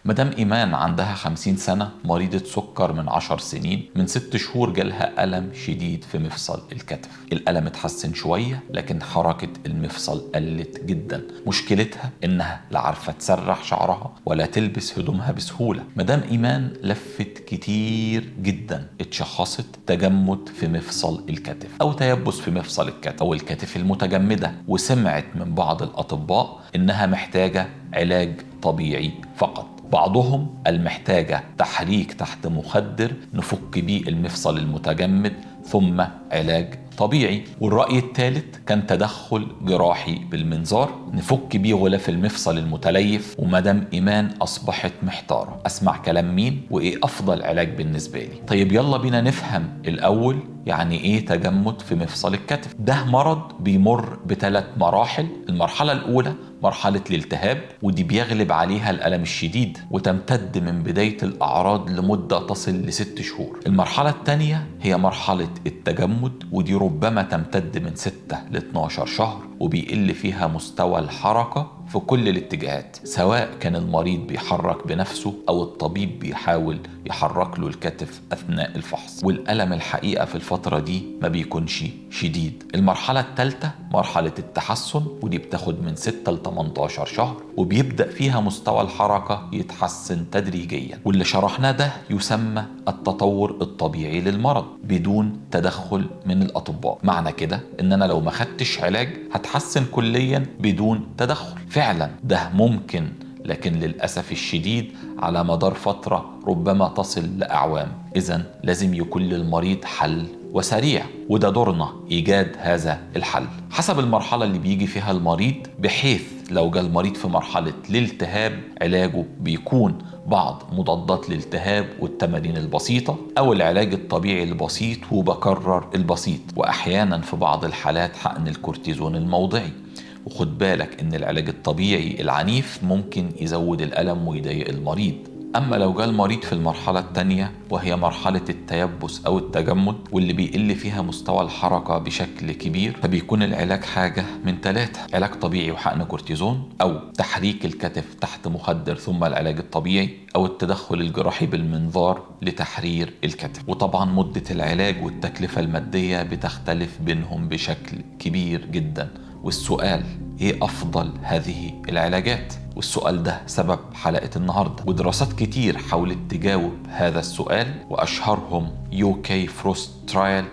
مدام إيمان عندها 50 سنة، مريضة سكر من 10 سنين، من 6 شهور جالها ألم شديد في مفصل الكتف. الألم اتحسن شوية لكن حركة المفصل قلت جدا. مشكلتها إنها لا عارفة تسرح شعرها ولا تلبس هدومها بسهولة. مدام إيمان لفت كتير جدا، اتشخصت تجمد في مفصل الكتف أو تيبس في مفصل الكتف أو الكتف المتجمدة، وسمعت من بعض الأطباء إنها محتاجة علاج طبيعي فقط. بعضهم المحتاجة تحريك تحت مخدر نفك بيه المفصل المتجمد ثم علاج طبيعي، والرأي الثالث كان تدخل جراحي بالمنظار نفك بيه غلاف المفصل المتليف. ومدام إيمان أصبحت محتارة، أسمع كلام مين وإيه أفضل علاج بالنسبة لي؟ طيب يلا بينا نفهم الأول يعني إيه تجمد في مفصل الكتف. ده مرض بيمر ب3 مراحل. المرحلة الأولى مرحلة الالتهاب، ودي بيغلب عليها الألم الشديد وتمتد من بداية الأعراض لمدة تصل ل6 شهور. المرحلة الثانية هي مرحلة التجمد، ودي ربما تمتد من 6 ل 12 شهر، وبيقل فيها مستوى الحركة في كل الاتجاهات، سواء كان المريض بيحرك بنفسه أو الطبيب بيحاول يحرك له الكتف أثناء الفحص. والألم الحقيقة في الفترة دي ما بيكونش شديد. المرحلة الثالثة مرحلة التحسن، ودي بتاخد من 6 ل 18 شهر، وبيبدأ فيها مستوى الحركة يتحسن تدريجيا. واللي شرحناه ده يسمى التطور الطبيعي للمرض بدون تدخل من الأطباء. معنى كده إن أنا لو ما خدتش علاج هتحسن كليا بدون تدخل. فعلا ده ممكن، لكن للأسف الشديد على مدار فترة ربما تصل لأعوام. إذن لازم يكون للمريض حل وسريع، وده دورنا إيجاد هذا الحل حسب المرحلة اللي بيجي فيها المريض، بحيث لو جاء المريض في مرحلة الالتهاب علاجه بيكون بعض مضادات الالتهاب والتمارين البسيطة أو العلاج الطبيعي البسيط، وبكرر البسيط، وأحيانا في بعض الحالات حقن الكورتيزون الموضعي. وخد بالك إن العلاج الطبيعي العنيف ممكن يزود الألم ويضايق المريض. أما لو جاء المريض في المرحلة الثانية وهي مرحلة التيبس أو التجمد، واللي بيقل فيها مستوى الحركة بشكل كبير، فبيكون العلاج حاجة من 3: علاج طبيعي وحقن كورتيزون، أو تحريك الكتف تحت مخدر ثم العلاج الطبيعي، أو التدخل الجراحي بالمنظار لتحرير الكتف. وطبعا مدة العلاج والتكلفة المادية بتختلف بينهم بشكل كبير جدا. والسؤال ايه افضل هذه العلاجات؟ والسؤال ده سبب حلقة النهاردة، ودراسات كتير حاولت تجاوب هذا السؤال، واشهرهم UK فروست ترايل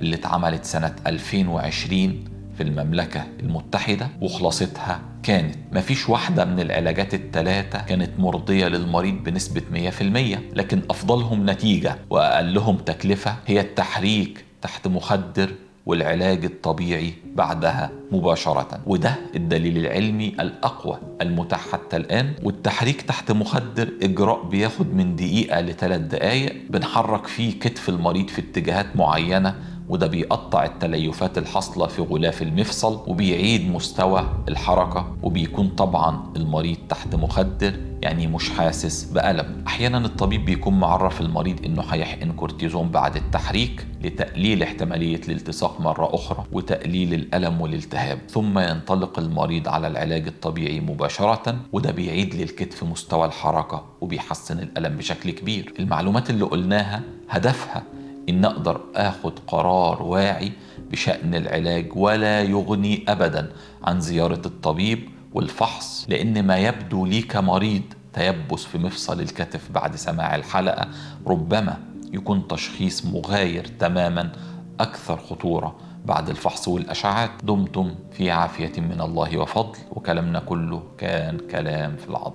اللي اتعملت سنة 2020 في المملكة المتحدة، وخلاصتها كانت مفيش واحدة من العلاجات ال3 كانت مرضية للمريض بنسبة 100%، لكن أفضلهم نتيجة وأقلهم تكلفة هي التحريك تحت مخدر والعلاج الطبيعي بعدها مباشرة. وده الدليل العلمي الأقوى المتاح حتى الآن. والتحريك تحت مخدر إجراء بياخد من دقيقة ل3 دقايق، بنحرك فيه كتف المريض في اتجاهات معينة، وده بيقطع التليفات الحاصلة في غلاف المفصل وبيعيد مستوى الحركة، وبيكون طبعا المريض تحت مخدر يعني مش حاسس بألم. أحيانا الطبيب بيكون معرف المريض إنه هيحقن كورتيزون بعد التحريك لتقليل احتمالية الالتصاق مرة أخرى وتقليل الألم والالتهاب، ثم ينطلق المريض على العلاج الطبيعي مباشرة، وده بيعيد للكتف مستوى الحركة وبيحسن الألم بشكل كبير. المعلومات اللي قلناها هدفها إن أقدر أخد قرار واعي بشأن العلاج، ولا يغني أبدا عن زيارة الطبيب والفحص، لأن ما يبدو لي كمريض تيبس في مفصل الكتف بعد سماع الحلقة ربما يكون تشخيص مغاير تماما أكثر خطورة بعد الفحص والأشعات. دمتم في عافية من الله وفضل، وكلامنا كله كان كلام في العظم.